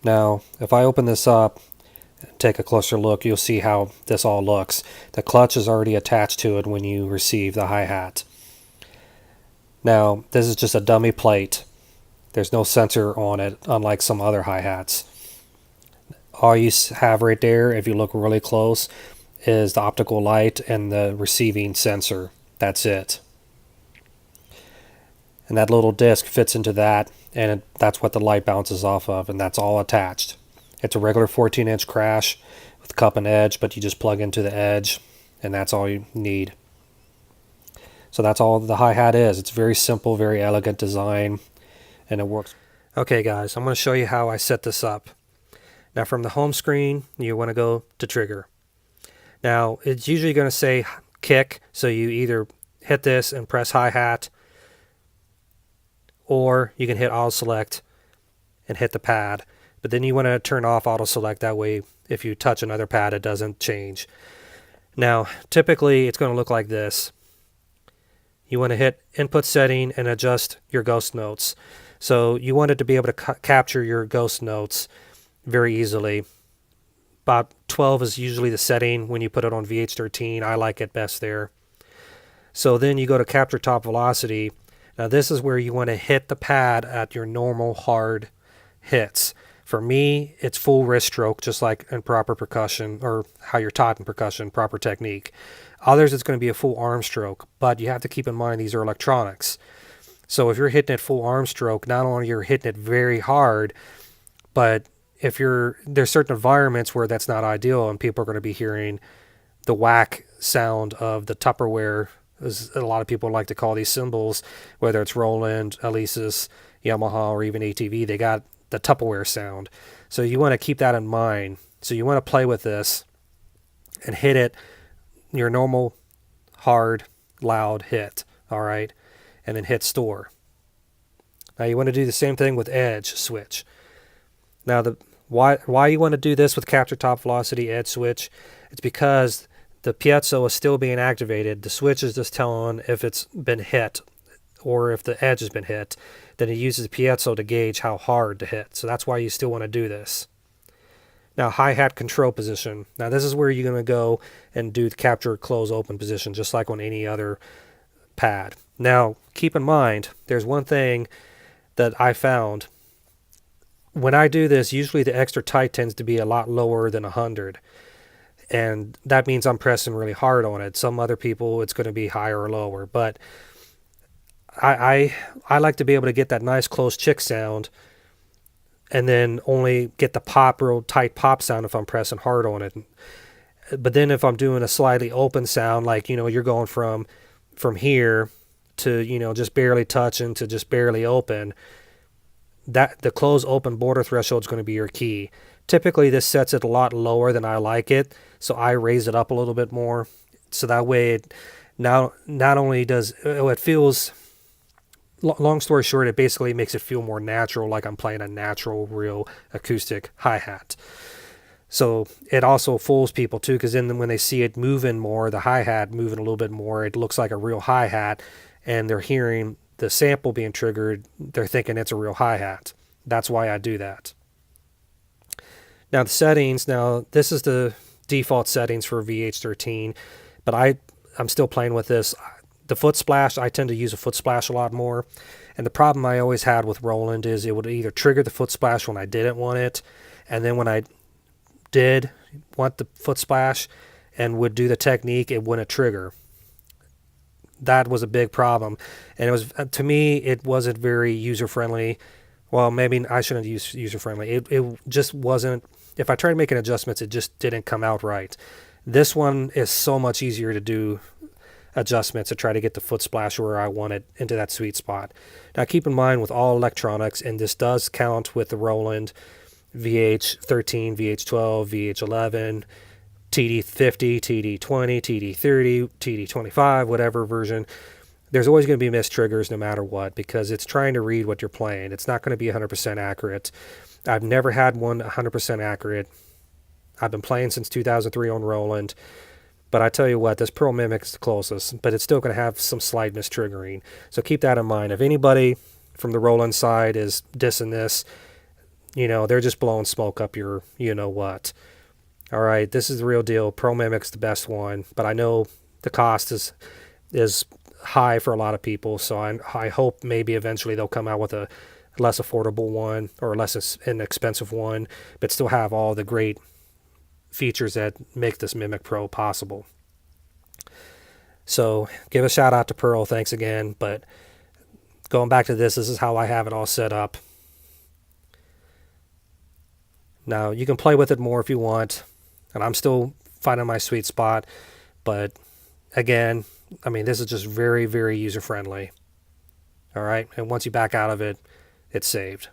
Now, if I open this up, take a closer look, you'll see how this all looks. The clutch is already attached to it when you receive the hi-hat. Now, this is just a dummy plate. There's no sensor on it, unlike some other hi-hats. All you have right there, if you look really close, is the optical light and the receiving sensor. That's it. And that little disc fits into that, and that's what the light bounces off of, and that's all attached. It's a regular 14-inch crash with cup and edge, but you just plug into the edge, and that's all you need. So that's all the hi-hat is. It's very simple, very elegant design, and it works. Okay guys, I'm going to show you how I set this up. Now from the home screen, you want to go to trigger. Now it's usually going to say kick, so you either hit this and press hi-hat, or you can hit auto select and hit the pad. But then you want to turn off auto select, that way if you touch another pad it doesn't change. Now typically it's going to look like this. You want to hit input setting and adjust your ghost notes. So you want it to be able to capture your ghost notes very easily. About 12 is usually the setting when you put it on VH13. I like it best there. So then you go to capture top velocity. Now this is where you want to hit the pad at your normal hard hits. For me, it's full wrist stroke, just like in proper percussion, or how you're taught in percussion, proper technique. Others, it's going to be a full arm stroke, but you have to keep in mind these are electronics. So if you're hitting it full arm stroke, not only you're hitting it very hard, but there's certain environments where that's not ideal, and people are going to be hearing the whack sound of the Tupperware, as a lot of people like to call these cymbals, whether it's Roland, Alesis, Yamaha, or even ATV. They got the Tupperware sound. So you want to keep that in mind. So you want to play with this and hit it your normal hard loud hit, all right, and then hit store. Now you want to do the same thing with edge switch. Now why you want to do this with capture top velocity edge switch, it's because the piezo is still being activated. The switch is just telling if it's been hit, or if the edge has been hit. Then it uses the piezo to gauge how hard to hit. So that's why you still want to do this. Now hi-hat control position. Now this is where you're going to go and do the capture close open position, just like on any other pad. Now keep in mind, there's one thing that I found. When I do this, usually the extra tight tends to be a lot lower than 100. And that means I'm pressing really hard on it. Some other people, it's going to be higher or lower. But I like to be able to get that nice close chick sound, and then only get the pop, real tight pop sound if I'm pressing hard on it. But then if I'm doing a slightly open sound, like, you're going from here to, just barely touching to just barely open, that the close open border threshold is going to be your key. Typically this sets it a lot lower than I like it, so I raise it up a little bit more. So that way it not only does it feels, long story short, it basically makes it feel more natural, like I'm playing a natural, real acoustic hi-hat. So it also fools people too, because then when they see it moving more, the hi-hat moving a little bit more, it looks like a real hi-hat, and they're hearing the sample being triggered, they're thinking it's a real hi-hat. That's why I do that. Now the settings, this is the default settings for VH13, but I'm still playing with this. The foot splash, I tend to use a foot splash a lot more. And the problem I always had with Roland is it would either trigger the foot splash when I didn't want it, and then when I did want the foot splash and would do the technique, it wouldn't trigger. That was a big problem. And it was, to me, it wasn't very user-friendly. Well, maybe I shouldn't use user-friendly. It just wasn't, if I tried making adjustments, it just didn't come out right. This one is so much easier to do adjustments to try to get the foot splash where I want it into that sweet spot. Now keep in mind with all electronics, and this does count with the Roland VH13, VH12, VH11, TD50, TD20, TD30, TD25, whatever version, there's always going to be missed triggers no matter what, because it's trying to read what you're playing. It's not going to be 100% accurate. I've never had one 100% accurate. I've been playing since 2003 on Roland. But I tell you what, this Pearl Mimic is the closest, but it's still going to have some slight mistriggering. So keep that in mind. If anybody from the Roland side is dissing this, they're just blowing smoke up your what. All right, this is the real deal. Pro Mimic's the best one, but I know the cost is high for a lot of people, so I hope maybe eventually they'll come out with a less affordable one or a less inexpensive one, but still have all the great features that make this Mimic Pro possible. So give a shout out to Pearl, thanks again. But going back to this is how I have it all set up. Now you can play with it more if you want, and I'm still finding my sweet spot, but again, I mean, this is just very, very user friendly. All right, and once you back out of it, it's saved.